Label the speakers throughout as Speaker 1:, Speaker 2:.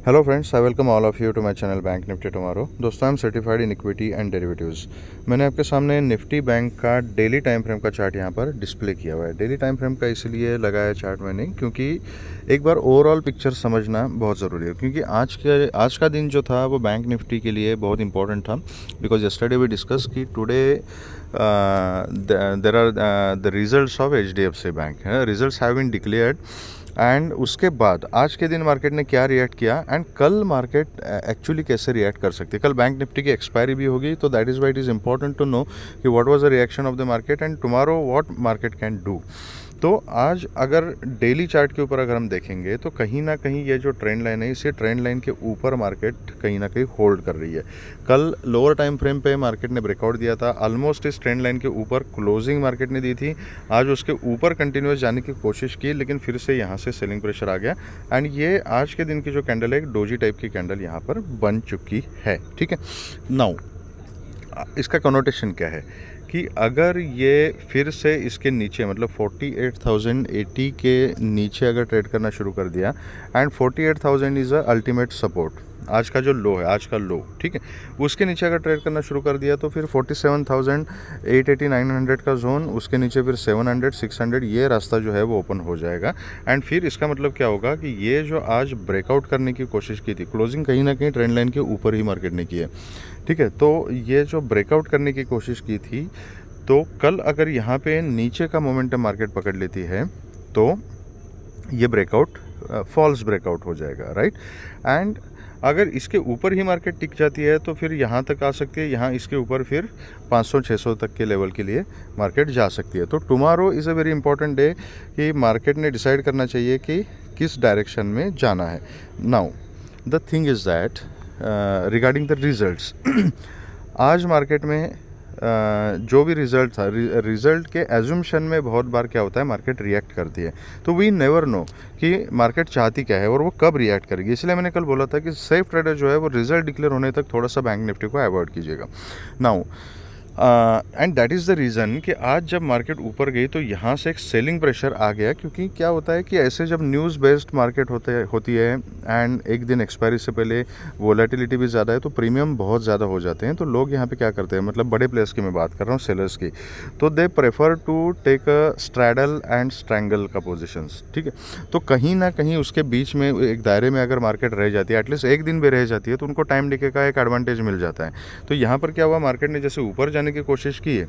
Speaker 1: Hello friends, I welcome all of you to my channel bank Nifty tomorrow. दोस्तों, I am certified in equity and derivatives. मैंने आपके सामने Nifty bank का daily time frame का chart यहाँ पर display किया हुआ है। डेली टाइम फ्रेम का इसलिए लगाया चार्ट मैंने क्योंकि एक बार ओवरऑल पिक्चर समझना बहुत ज़रूरी है, क्योंकि आज का दिन जो था वो बैंक निफ्टी के लिए बहुत इंपॉर्टेंट था। बिकॉज यस्टरडे वी डिस्कस कि today there are the results of HDFC bank. Results have been declared and उसके बाद आज के दिन मार्केट ने क्या रिएक्ट किया एंड कल मार्केट एक्चुअली कैसे रिएक्ट कर सकती है। कल बैंक निफ्टी की एक्सपायरी भी होगी, तो that is why it is important to know कि what was the reaction of the market and tomorrow what market can do. तो आज अगर डेली चार्ट के ऊपर अगर हम देखेंगे तो कहीं ना कहीं ये जो ट्रेंड लाइन है, इसे ट्रेंड लाइन के ऊपर मार्केट कहीं ना कहीं होल्ड कर रही है। कल लोअर टाइम फ्रेम पे मार्केट ने ब्रेकआउट दिया था, ऑलमोस्ट इस ट्रेंड लाइन के ऊपर क्लोजिंग मार्केट ने दी थी। आज उसके ऊपर कंटिन्यूस जाने की कोशिश की, लेकिन फिर से यहाँ से सेलिंग प्रेशर आ गया एंड ये आज के दिन की जो कैंडल है, एक डोजी टाइप की कैंडल यहाँ पर बन चुकी है। ठीक है, नाउ इसका कनोटेशन क्या है कि अगर ये फिर से इसके नीचे मतलब 48,080 के नीचे अगर ट्रेड करना शुरू कर दिया and 48,000 is a ultimate support, आज का जो लो है, आज का लो, ठीक है, उसके नीचे अगर ट्रेड करना शुरू कर दिया तो फिर 47,880 900 का जोन, उसके नीचे फिर 700 600 ये रास्ता जो है वो ओपन हो जाएगा। एंड फिर इसका मतलब क्या होगा कि ये जो आज ब्रेकआउट करने की कोशिश की थी, क्लोजिंग कहीं ना कहीं ट्रेंड लाइन के ऊपर ही मार्केट ने की है। ठीक है, तो ये जो ब्रेकआउट करने की कोशिश की थी, तो कल अगर यहाँ पे नीचे का मोमेंटम मार्केट पकड़ लेती है तो ये ब्रेकआउट फॉल्स ब्रेकआउट हो जाएगा, राइट। एंड अगर इसके ऊपर ही मार्केट टिक जाती है तो फिर यहाँ तक आ सकती है, यहाँ इसके ऊपर फिर 500-600 तक के लेवल के लिए मार्केट जा सकती है। तो tomorrow is a very important day कि मार्केट ने डिसाइड करना चाहिए कि किस डायरेक्शन में जाना है। Now the thing is that regarding the results आज मार्केट में जो भी रिज़ल्ट था, रिज़ल्ट के एज्यूम्शन में बहुत बार क्या होता है, मार्केट रिएक्ट करती है। तो वी नेवर नो कि मार्केट चाहती क्या है और वो कब रिएक्ट करेगी। इसलिए मैंने कल बोला था कि सेफ ट्रेडर जो है वो रिज़ल्ट डिक्लेयर होने तक थोड़ा सा बैंक निफ्टी को अवॉइड कीजिएगा। Now and that is the reason कि आज जब मार्केट ऊपर गई तो यहाँ से एक सेलिंग प्रेशर आ गया, क्योंकि क्या होता है कि ऐसे जब न्यूज़ बेस्ड मार्केट होती है एंड एक दिन एक्सपायरी से पहले वोलेटिलिटी भी ज़्यादा है, तो प्रीमियम बहुत ज़्यादा हो जाते हैं। तो लोग यहाँ पे क्या करते हैं, मतलब बड़े प्लेयर्स की मैं बात कर रहा हूँ, सेलर्स की, तो they prefer to take a straddle and strangle का पोजिशंस। ठीक है, तो कहीं ना कहीं उसके बीच में एक दायरे में अगर मार्केट रह जाती है, एटलीस्ट एक दिन भी रह जाती है, तो उनको टाइम डिके का एक एडवांटेज मिल जाता है। तो यहाँ पर क्या हुआ, मार्केट ने जैसे ऊपर जाने की कोशिश की है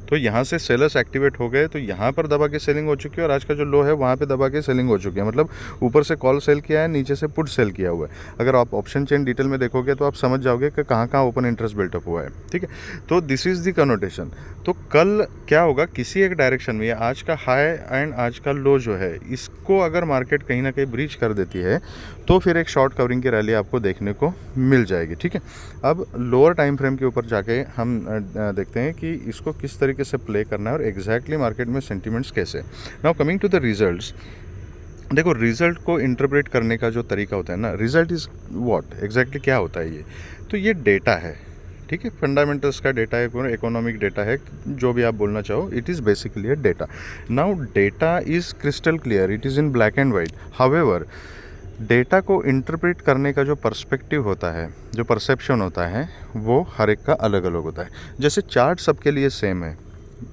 Speaker 1: तो यहाँ से सेलर्स एक्टिवेट हो गए, तो यहाँ पर दबा के सेलिंग हो चुकी है और आज का जो लो है वहाँ पे दबा के सेलिंग हो चुकी है। मतलब ऊपर से कॉल सेल किया है, नीचे से पुट सेल किया हुआ है। अगर आप ऑप्शन चेन डिटेल में देखोगे तो आप समझ जाओगे कि कहाँ कहाँ ओपन इंटरेस्ट बिल्टअप हुआ है। ठीक है, तो दिस इज़ द कनोटेशन। तो कल क्या होगा, किसी एक डायरेक्शन में आज का हाई एंड आज का लो जो है, इसको अगर मार्केट कहीं ना कहीं ब्रीच कर देती है तो फिर एक शॉर्ट कवरिंग की रैली आपको देखने को मिल जाएगी। ठीक है, अब लोअर टाइम फ्रेम के ऊपर जाके हम देखते हैं कि इसको किस तरीके से प्ले करना है और एग्जैक्टली मार्केट में सेंटिमेंट्स कैसे। Now coming to the results, देखो रिजल्ट को इंटरप्रेट करने का जो तरीका होता है ना, रिजल्ट इज़ व्हाट एग्जैक्टली क्या होता है ये, तो ये डेटा है। ठीक है, फंडामेंटल्स का डेटा है, इकोनॉमिक डेटा है, जो भी आप बोलना चाहो, it is basically a data. Now data is crystal clear, it is in black and white. However data को इंटरप्रेट करने का जो पर्सपेक्टिव होता है, जो परसेप्शन होता है, वो हर एक का अलग अलग होता है। जैसे चार्ट सबके लिए सेम है,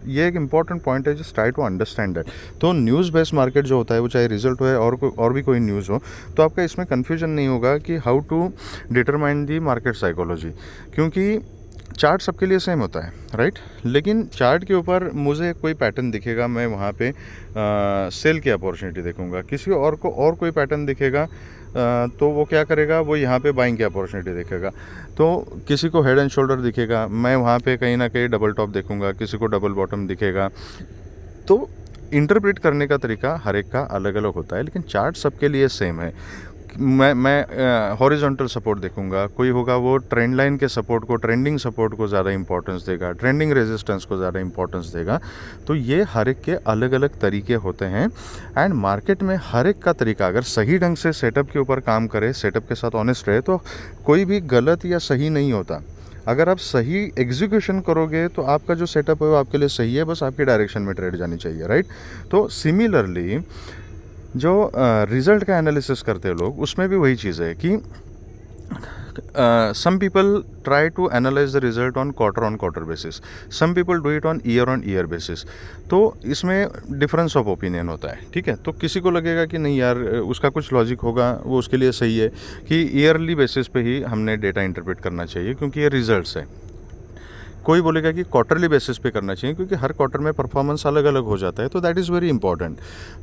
Speaker 1: ये एक इंपॉर्टेंट पॉइंट है, just try to understand that. तो न्यूज़ बेस्ड मार्केट जो होता है, वो चाहे रिजल्ट हो और भी कोई न्यूज़ हो, तो आपका इसमें कन्फ्यूजन नहीं होगा कि how to determine the market psychology, क्योंकि चार्ट सबके लिए सेम होता है, राइट। लेकिन चार्ट के ऊपर मुझे कोई पैटर्न दिखेगा, मैं वहाँ पे सेल की अपॉर्चुनिटी देखूंगा, किसी और को और कोई पैटर्न दिखेगा तो वो क्या करेगा, वो यहाँ पे बाइंग की अपॉर्चुनिटी देखेगा। तो किसी को हेड एंड शोल्डर दिखेगा, मैं वहाँ पे कहीं ना कहीं डबल टॉप देखूंगा, किसी को डबल बॉटम दिखेगा। तो इंटरप्रेट करने का तरीका हर एक का अलग अलग होता है, लेकिन चार्ट सबके लिए सेम है। मैं हॉरिजॉन्टल सपोर्ट देखूंगा, कोई होगा वो ट्रेंड लाइन के सपोर्ट को, ट्रेंडिंग सपोर्ट को ज़्यादा इंपॉर्टेंस देगा, ट्रेंडिंग रेजिस्टेंस को ज़्यादा इंपॉर्टेंस देगा। तो ये हर एक के अलग अलग तरीके होते हैं एंड मार्केट में हर एक का तरीका अगर सही ढंग से सेटअप के ऊपर काम करे, सेटअप के साथ ऑनेस्ट रहे, तो कोई भी गलत या सही नहीं होता। अगर आप सही एग्जीक्यूशन करोगे तो आपका जो सेटअप है वो आपके लिए सही है, बस आपकी डायरेक्शन में ट्रेड जानी चाहिए, राइट। तो सिमिलरली जो रिज़ल्ट का एनालिसिस करते हैं लोग, उसमें भी वही चीज़ है कि some people try to analyze the result on quarter basis, some people do it on year basis. तो इसमें डिफरेंस ऑफ ओपिनियन होता है, ठीक है। तो किसी को लगेगा कि नहीं यार उसका कुछ लॉजिक होगा, वो उसके लिए सही है कि ईयरली बेसिस पे ही हमने डेटा इंटरप्रेट करना चाहिए क्योंकि ये रिजल्ट्स है। कोई बोलेगा कि क्वार्टरली बेसिस पे करना चाहिए क्योंकि हर क्वार्टर में परफॉर्मेंस अलग अलग हो जाता है, तो दैट इज़ वेरी इंपॉर्टेंट।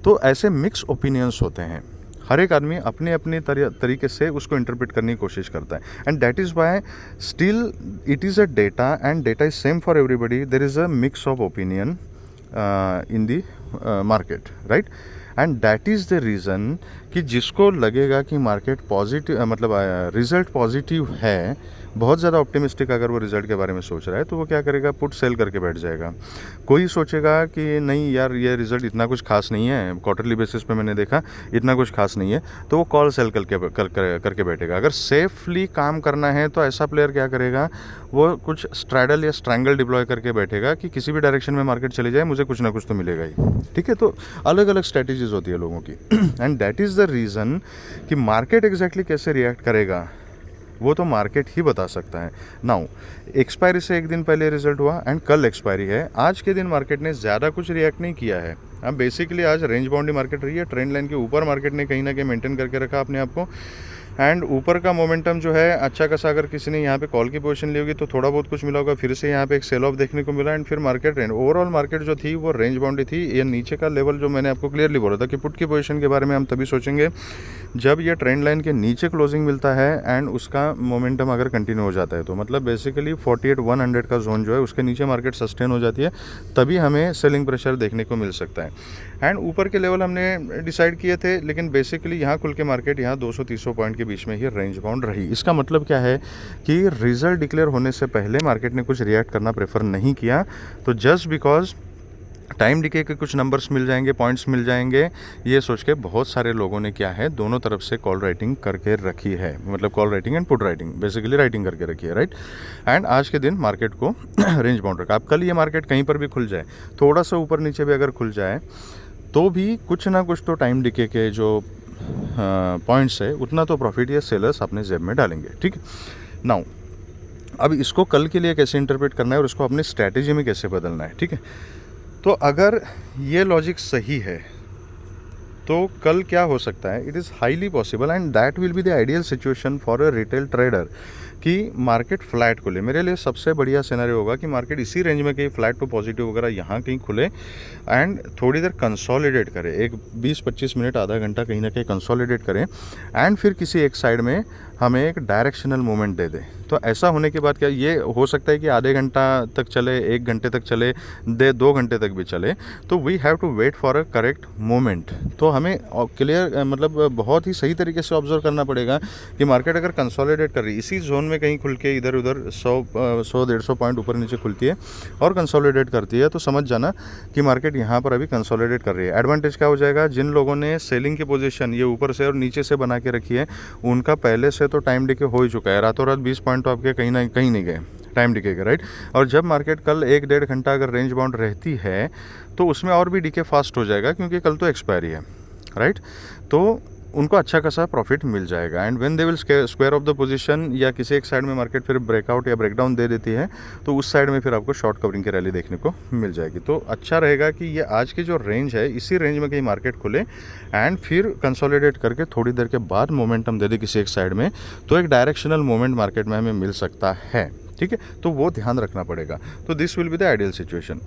Speaker 1: तो ऐसे मिक्स ओपिनियंस होते हैं, हर एक आदमी अपने अपने तरीके से उसको इंटरप्रेट करने की कोशिश करता है, and that is Y still it is a data and data is same for everybody. There is a mix of opinion in the market, right. And that is the reason कि जिसको लगेगा कि market positive मतलब result positive है, बहुत ज़्यादा optimistic अगर वो रिज़ल्ट के बारे में सोच रहा है, तो वो क्या करेगा, पुट सेल करके बैठ जाएगा। कोई सोचेगा कि नहीं यार ये रिज़ल्ट इतना कुछ खास नहीं है, क्वार्टरली बेसिस पे मैंने देखा इतना कुछ खास नहीं है, तो वो कॉल सेल करके बैठेगा। अगर सेफली काम करना है तो ऐसा प्लेयर क्या करेगा, वो कुछ स्ट्रैडल या स्ट्रैंगल डिप्लॉय करके बैठेगा कि किसी भी डायरेक्शन में मार्केट चले जाए मुझे कुछ ना कुछ तो मिलेगा ही, ठीक है। तो अलग अलग स्ट्रैटेजीज होती है लोगों की, and that is the reason कि मार्केट एग्जैक्टली कैसे रिएक्ट करेगा वो तो मार्केट ही बता सकता है। नाउ एक्सपायरी से एक दिन पहले रिजल्ट हुआ एंड कल एक्सपायरी है, आज के दिन मार्केट ने ज़्यादा कुछ रिएक्ट नहीं किया है। अब बेसिकली आज रेंज बाउंड्री मार्केट रही है, ट्रेंड लाइन के ऊपर मार्केट ने कहीं ना कहीं मेंटेन करके रखा अपने आप को, एंड ऊपर का मोमेंटम जो है अच्छा खासा, अगर किसी ने यहाँ पे कॉल की पोजीशन ली होगी तो थोड़ा बहुत कुछ मिला होगा, फिर से यहाँ पे एक सेल ऑफ देखने को मिला, एंड फिर मार्केट रेंज ओवरऑल मार्केट जो थी वो रेंज बाउंड्री थी। ये नीचे का लेवल जो मैंने आपको क्लियरली बोला था कि पुट की पोजीशन के बारे में हम तभी सोचेंगे जब ये ट्रेंड लाइन के नीचे क्लोजिंग मिलता है एंड उसका मोमेंटम अगर कंटिन्यू हो जाता है, तो मतलब बेसिकली 48,100 का जोन जो है उसके नीचे मार्केट सस्टेन हो जाती है, तभी हमें सेलिंग प्रेशर देखने को मिल सकता है। एंड ऊपर के लेवल हमने डिसाइड किए थे, लेकिन बेसिकली यहाँ खुल के मार्केट यहाँ 200-300 पॉइंट के बीच में ही रेंज बाउंड रही। इसका मतलब क्या है कि रिजल्ट डिक्लेयर होने से पहले मार्केट ने कुछ रिएक्ट करना प्रेफर नहीं किया, तो जस्ट बिकॉज टाइम डिके के कुछ नंबर्स मिल जाएंगे, पॉइंट्स मिल जाएंगे, ये सोच के बहुत सारे लोगों ने क्या है, दोनों तरफ से कॉल राइटिंग करके रखी है, मतलब call writing and put writing, basically writing करके रखी है, राइट। एंड आज के दिन मार्केट को रेंज बाउंड रखा। अब कल ये मार्केट कहीं पर भी खुल जाए, थोड़ा सा ऊपर नीचे भी अगर खुल जाए, तो भी कुछ ना कुछ तो टाइम डिके के जो पॉइंट्स है उतना तो प्रॉफिट ये सेलर्स अपने जेब में डालेंगे, ठीक है। नाउ अब इसको कल के लिए कैसे इंटरप्रेट करना है और इसको अपनी स्ट्रैटेजी में कैसे बदलना है, ठीक है। तो अगर ये लॉजिक सही है तो कल क्या हो सकता है, it is highly possible and that will be the ideal situation for a retail trader कि मार्केट फ्लैट खुले। मेरे लिए सबसे बढ़िया सिनेरियो होगा कि मार्केट इसी रेंज में कहीं फ्लैट टू पॉजिटिव वगैरह यहाँ कहीं खुले एंड थोड़ी देर कंसोलिडेट करे, एक 20-25 मिनट आधा घंटा कहीं ना कहीं कंसोलिडेट करें, एंड फिर किसी एक साइड में हमें एक डायरेक्शनल मूवमेंट दे दे। तो ऐसा होने के बाद क्या ये हो सकता है कि आधे घंटा तक चले, 1 घंटे तक चले, 2 घंटे तक भी चले, तो we have to wait for a correct moment. तो हमें क्लियर मतलब बहुत ही सही तरीके से ऑब्जर्व करना पड़ेगा कि मार्केट अगर कंसोलिडेट कर रही है इसी जोन में कहीं खुल के इधर उधर 100-150 पॉइंट ऊपर नीचे खुलती है और कंसोलिडेट करती है, तो समझ जाना कि मार्केट यहाँ पर अभी कंसोलिडेट कर रही है। एडवांटेज क्या हो जाएगा, जिन लोगों ने सेलिंग की पोजीशन ये ऊपर से और नीचे से बना के रखी है उनका पहले से तो टाइम डिके हो ही चुका है, रातों रात 20 पॉइंट तो आपके कहीं नहीं गए टाइम डिके का, राइट। और जब मार्केट कल 1-1.5 घंटा अगर रेंज बाउंड रहती है तो उसमें और भी डिके फास्ट हो जाएगा क्योंकि कल तो एक्सपायरी है, राइट। तो उनको अच्छा खासा प्रॉफिट मिल जाएगा and when they will square of the position या किसी एक साइड में मार्केट फिर ब्रेकआउट या ब्रेकडाउन दे देती है तो उस साइड में फिर आपको शॉर्ट कवरिंग की रैली देखने को मिल जाएगी। तो अच्छा रहेगा कि ये आज की जो रेंज है इसी रेंज में कहीं मार्केट खुले एंड फिर कंसोलिडेट करके थोड़ी देर के बाद मोमेंटम दे दे किसी एक साइड में, तो एक डायरेक्शनल मोमेंट मार्केट में हमें मिल सकता है, ठीक है। तो वो ध्यान रखना पड़ेगा। तो this will be the ideal situation.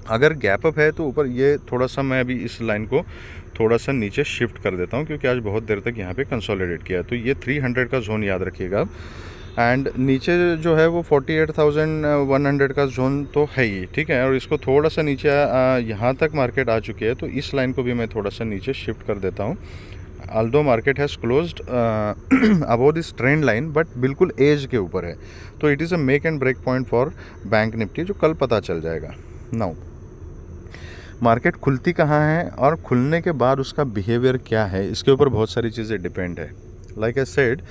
Speaker 1: अगर गैप अप है तो ऊपर ये थोड़ा सा मैं अभी इस लाइन को थोड़ा सा नीचे शिफ्ट कर देता हूँ क्योंकि आज बहुत देर तक यहाँ पे कंसोलिडेट किया है। तो ये 300 का जोन याद रखिएगा आप, एंड नीचे जो है वो 48,100 का जोन तो है ही, ठीक है। और इसको थोड़ा सा नीचे यहाँ तक मार्केट आ चुकी है तो इस लाइन को भी मैं थोड़ा सा नीचे शिफ्ट कर देता हूँ। although market has closed above this trend line but बिल्कुल एज के ऊपर है, तो it is a make and break point for bank Nifty जो कल पता चल जाएगा। नाउ मार्केट खुलती कहाँ है और खुलने के बाद उसका बिहेवियर क्या है, इसके ऊपर बहुत सारी चीज़ें डिपेंड है। Like I said,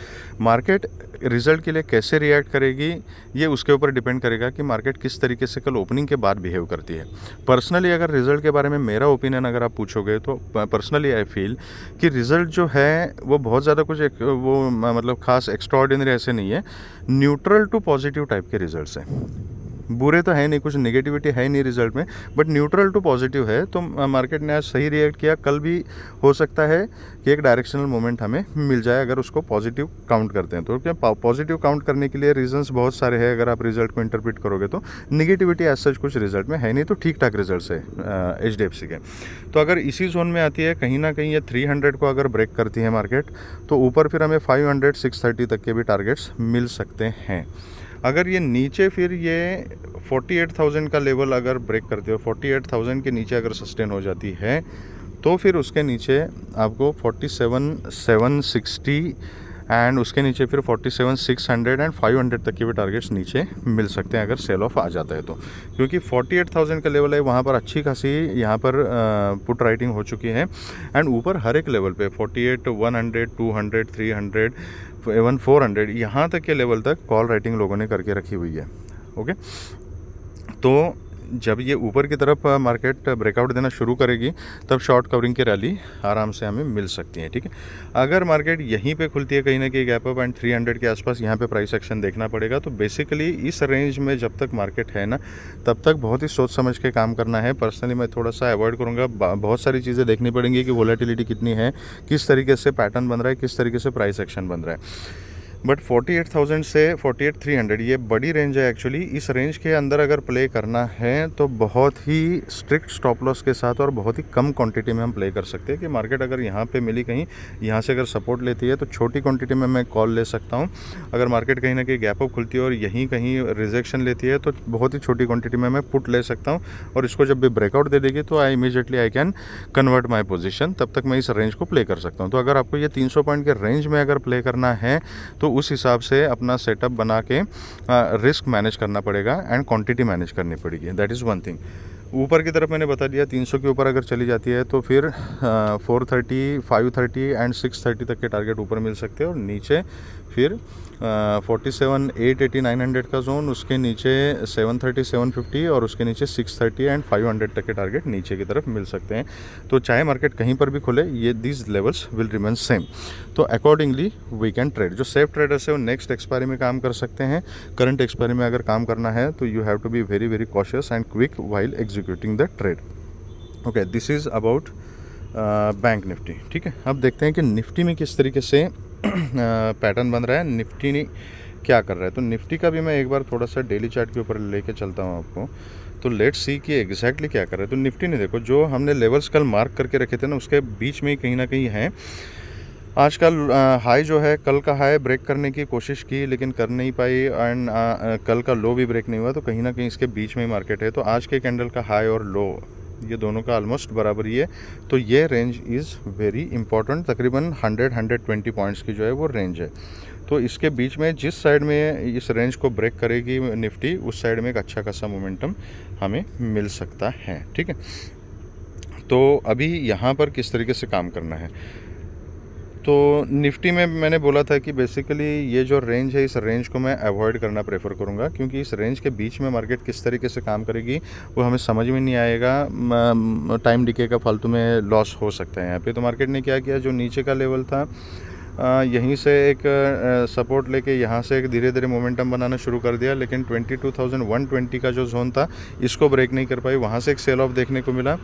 Speaker 1: market result के लिए कैसे रिएक्ट करेगी ये उसके ऊपर डिपेंड करेगा कि मार्केट किस तरीके से कल ओपनिंग के बाद बिहेव करती है। पर्सनली अगर रिजल्ट के बारे में मेरा ओपिनियन अगर आप पूछोगे तो पर्सनली आई फील कि रिजल्ट जो है वो बहुत ज़्यादा कुछ वो मतलब खास एक्स्ट्राऑर्डिनरी ऐसे नहीं है, न्यूट्रल टू पॉजिटिव टाइप के रिजल्ट्स हैं। बुरे तो है नहीं, कुछ नेगेटिविटी है नहीं रिजल्ट में, बट न्यूट्रल टू पॉजिटिव है। तो मार्केट ने आज सही रिएक्ट किया, कल भी हो सकता है कि एक डायरेक्शनल मोमेंट हमें मिल जाए अगर उसको पॉजिटिव काउंट करते हैं तो। क्या पॉजिटिव काउंट करने के लिए रीजंस बहुत सारे हैं, अगर आप रिजल्ट को इंटरप्रेट करोगे तो नेगेटिविटी एज सच कुछ रिजल्ट में है नहीं, तो ठीक ठाक रिजल्ट्स है HDFC के। तो अगर इसी जोन में आती है कहीं ना कहीं ये 300 को अगर ब्रेक करती है मार्केट, तो ऊपर फिर हमें 500 630 तक के भी टारगेट्स मिल सकते हैं। अगर ये नीचे फिर ये 48,000 का लेवल अगर ब्रेक करते हो, 48,000 के नीचे अगर सस्टेन हो जाती है, तो फिर उसके नीचे आपको 47,760 एंड उसके नीचे फिर 47,600 एंड 500 तक के भी टारगेट्स नीचे मिल सकते हैं अगर सेल ऑफ आ जाता है तो। क्योंकि 48,000 का लेवल है, वहाँ पर अच्छी खासी यहाँ पर पुट राइटिंग हो चुकी है। एंड ऊपर हर एक लेवल पे 48, 100, 200, 300, इवन 400 यहाँ तक के लेवल तक कॉल राइटिंग लोगों ने करके रखी हुई है। ओके, तो जब ये ऊपर की तरफ मार्केट ब्रेकआउट देना शुरू करेगी तब शॉर्ट कवरिंग की रैली आराम से हमें मिल सकती है। ठीक है, अगर मार्केट यहीं पे खुलती है कहीं ना कहीं गैप अप एंड 300 के आसपास, यहाँ पे प्राइस एक्शन देखना पड़ेगा। तो बेसिकली इस रेंज में जब तक मार्केट है ना, तब तक बहुत ही सोच समझ के काम करना है। पर्सनली मैं थोड़ा सा अवॉइड करूँगा, बहुत सारी चीज़ें देखनी पड़ेंगी कि वोलेटिलिटी कितनी है, किस तरीके से पैटर्न बन रहा है, किस तरीके से प्राइस एक्शन बन रहा है। बट 48,000 से 48,300 ये बड़ी रेंज है एक्चुअली। इस रेंज के अंदर अगर प्ले करना है तो बहुत ही स्ट्रिक्ट स्टॉप लॉस के साथ और बहुत ही कम क्वांटिटी में हम प्ले कर सकते हैं कि मार्केट अगर यहाँ पे मिली कहीं, यहाँ से अगर सपोर्ट लेती है तो छोटी क्वांटिटी में मैं कॉल ले सकता हूँ। अगर मार्केट कहीं ना कहीं गैप अप खुलती है और यहीं कहीं रिजेक्शन लेती है तो बहुत ही छोटी क्वांटिटी में मैं पुट ले सकता हूँ, और इसको जब भी ब्रेकआउट दे देगी तो immediately I can convert my position, तब तक मैं इस रेंज को प्ले कर सकता हूँ। तो अगर आपको ये 300 पॉइंट के रेंज में अगर प्ले करना है तो उस हिसाब से अपना सेटअप बना के रिस्क मैनेज करना पड़ेगा एंड क्वांटिटी मैनेज करनी पड़ेगी। That is one thing. ऊपर की तरफ मैंने बता दिया 300 के ऊपर अगर चली जाती है तो फिर 430, 530 एंड 630 तक के टारगेट ऊपर मिल सकते हैं, और नीचे फिर 47, 880, 900 का जोन, उसके नीचे 730, 750 और उसके नीचे 630 एंड 500 तक के टारगेट नीचे की तरफ मिल सकते हैं। तो चाहे मार्केट कहीं पर भी खुले, ये these levels will remain same. तो अकॉर्डिंगली वी कैन ट्रेड। जो सेफ ट्रेडर्स है वो नेक्स्ट एक्सपायरी में काम कर सकते हैं। करंट एक्सपायरी में अगर काम करना है तो you have to be very very cautious and quick while executing the trade. Okay, this is about bank Nifty. ठीक है, अब देखते हैं कि निफ्टी में किस तरीके से पैटर्न बन रहा है, निफ्टी ने क्या कर रहा है। तो निफ्टी का भी मैं एक बार थोड़ा सा डेली चार्ट के ऊपर लेके चलता हूँ आपको। तो लेट्स सी कि एग्जैक्टली क्या कर रहा है। तो निफ्टी ने देखो, जो हमने लेवल्स कल मार्क करके रखे थे ना, उसके बीच में ही कहीं ना कहीं है। आज कल हाई जो है, कल का हाई ब्रेक करने की कोशिश की लेकिन कर नहीं पाई, एंड कल का लो भी ब्रेक नहीं हुआ, तो कहीं ना कहीं इसके बीच में ही मार्केट है। तो आज के कैंडल का हाई और लो ये दोनों का ऑलमोस्ट बराबर ही है। तो ये रेंज इज़ वेरी इंपॉर्टेंट, तकरीबन 100-120 पॉइंट्स की जो है वो रेंज है। तो इसके बीच में जिस साइड में इस रेंज को ब्रेक करेगी निफ्टी, उस साइड में एक अच्छा खासा मोमेंटम हमें मिल सकता है। ठीक है, तो अभी यहाँ पर किस तरीके से काम करना है। तो निफ्टी में मैंने बोला था कि बेसिकली ये जो रेंज है, इस रेंज को मैं अवॉइड करना प्रेफर करूँगा, क्योंकि इस रेंज के बीच में मार्केट किस तरीके से काम करेगी वो हमें समझ में नहीं आएगा। टाइम डिके का फालतू में लॉस हो सकता है यहाँ पे। तो मार्केट ने क्या किया, जो नीचे का लेवल था यहीं से एक सपोर्ट लेके यहाँ से एक धीरे धीरे मोमेंटम बनाना शुरू कर दिया, लेकिन 22,120 का जो जोन था इसको ब्रेक नहीं कर पाई, वहाँ से एक सेल ऑफ देखने को मिला।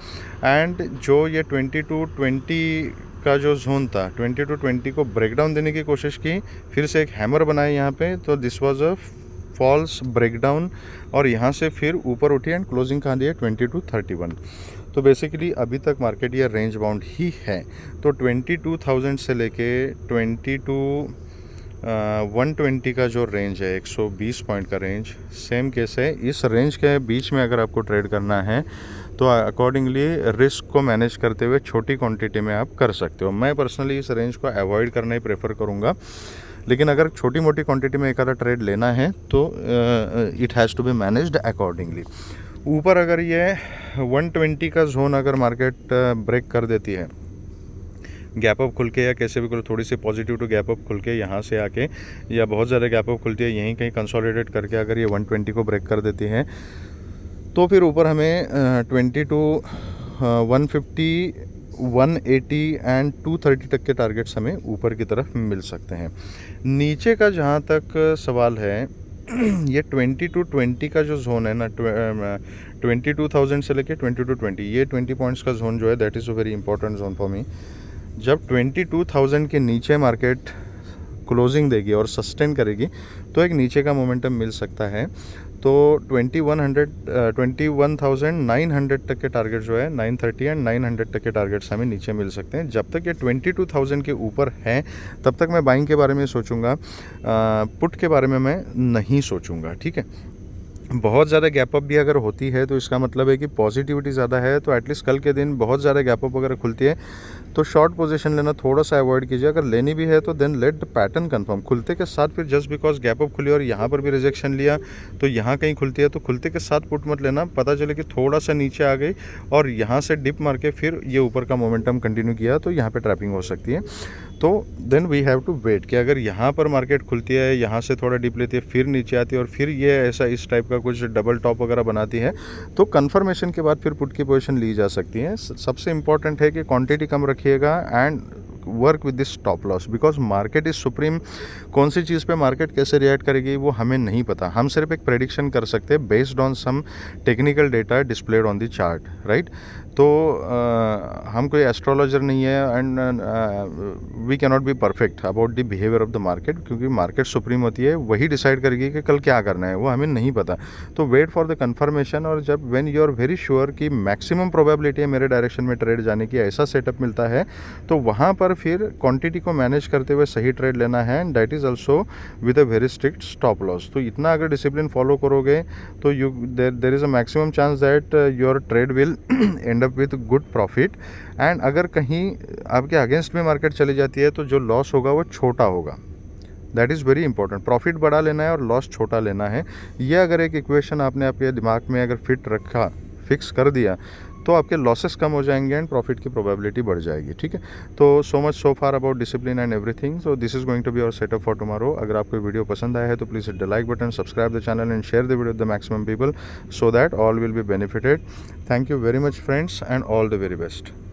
Speaker 1: एंड जो ये 2220 का जो जोन था, 2220 को ब्रेकडाउन देने की कोशिश की, फिर से एक हैमर बनाए यहाँ पे, तो this was a false breakdown, और यहाँ से फिर ऊपर उठी एंड क्लोजिंग कहाँ दिया 2231। तो बेसिकली अभी तक मार्केट ये रेंज बाउंड ही है। तो 22,000 से लेके 120 का जो रेंज है, 120 पॉइंट का रेंज, सेम केस है। इस रेंज के बीच में अगर आपको ट्रेड करना है तो अकॉर्डिंगली रिस्क को मैनेज करते हुए छोटी क्वांटिटी में आप कर सकते हो। मैं पर्सनली इस रेंज को अवॉइड करना ही प्रेफर करूँगा, लेकिन अगर छोटी मोटी क्वांटिटी में एक आधा ट्रेड लेना है तो it has to be managed accordingly. ऊपर अगर ये 120 का जोन अगर मार्केट ब्रेक कर देती है गैप अप खुल के या कैसे भी खुल, थोड़ी सी पॉजिटिव टू गैप अप खुल के यहाँ से आके, या बहुत ज़्यादा गैप अप खुलती है यहीं कहीं कंसोलिडेट करके अगर ये 120 को ब्रेक कर देती है तो फिर ऊपर हमें 20 टू 150, 180 एंड 230 तक के टारगेट्स हमें ऊपर की तरफ मिल सकते हैं। नीचे का जहाँ तक सवाल है ये 20 टू 20 का जो जोन है ना, 22,000 से लेके 20 टू 20, ये 20 पॉइंट्स का जोन जो है that is a very important zone for me. जब 22,000 के नीचे मार्केट क्लोजिंग देगी और सस्टेन करेगी तो एक नीचे का मोमेंटम मिल सकता है। तो 21,900 तक के टारगेट जो है 930 एंड 900 तक के टारगेट्स हमें नीचे मिल सकते हैं। जब तक ये 22,000 के ऊपर हैं तब तक मैं बाइंग के बारे में सोचूंगा, पुट के बारे में मैं नहीं सोचूंगा, ठीक है। बहुत ज़्यादा गैप अप भी अगर होती है तो इसका मतलब है कि पॉजिटिविटी ज़्यादा है, तो एटलीस्ट कल के दिन बहुत ज़्यादा गैप अप अगर खुलती है तो शॉर्ट पोजीशन लेना थोड़ा सा अवॉइड कीजिए। अगर लेनी भी है तो then let the pattern confirm. खुलते के साथ फिर जस्ट बिकॉज गैप अप खुली और यहाँ पर भी रिजेक्शन लिया तो यहाँ कहीं खुलती है तो खुलते के साथ पुट मत लेना। पता चले कि थोड़ा सा नीचे आ गई और यहाँ से डिप मार के फिर ये ऊपर का मोमेंटम कंटिन्यू किया तो यहाँ पर ट्रैपिंग हो सकती है। तो then we have to wait कि अगर यहाँ पर मार्केट खुलती है, यहाँ से थोड़ा डिप लेती है, फिर नीचे आती है और फिर ये ऐसा इस टाइप का कुछ डबल टॉप वगैरह बनाती है तो कंफर्मेशन के बाद फिर पुट की पोजीशन ली जा सकती है। सबसे इंपॉर्टेंट है कि क्वांटिटी कम रखिएगा and work with this stop loss, because market is supreme. कौन सी चीज़ पे मार्केट कैसे रिएक्ट करेगी वो हमें नहीं पता। हम सिर्फ एक प्रेडिक्शन कर सकते हैं based on some technical data displayed on the chart, right. तो हम कोई एस्ट्रोलॉजर नहीं है and we can not be perfect about the behaviour of the market, क्योंकि मार्केट सुप्रीम होती है, वही डिसाइड करेगी कि कल क्या करना है, वो हमें नहीं पता। तो वेट फॉर द कंफर्मेशन, और जब when you are very sure कि मैक्सिमम प्रोबेबिलिटी है मेरे डायरेक्शन में ट्रेड जाने की, ऐसा सेटअप मिलता है तो वहाँ पर फिर क्वांटिटी को मैनेज करते हुए सही ट्रेड लेना है and that is also with a very strict stop loss. तो इतना अगर डिसिप्लिन फॉलो करोगे तो you there is a maximum chance that your trade will and up with good profit. And अगर कहीं आपके अगेंस्ट में मार्केट चली जाती है तो जो लॉस होगा वो छोटा होगा। That is very important. Profit बड़ा लेना है और लॉस छोटा लेना है। ये अगर एक इक्वेशन आपने आपके दिमाग में अगर फिक्स कर दिया तो आपके लॉसेस कम हो जाएंगे एंड प्रॉफिट की प्रोबेबिलिटी बढ़ जाएगी, ठीक है। तो so much so far about discipline and everything. So this is going to be our setup for tomorrow. अगर आपको वीडियो पसंद आया है तो please hit the like button, subscribe the channel and share the video with the maximum people so that all will be benefited. Thank you very much friends and all the very best.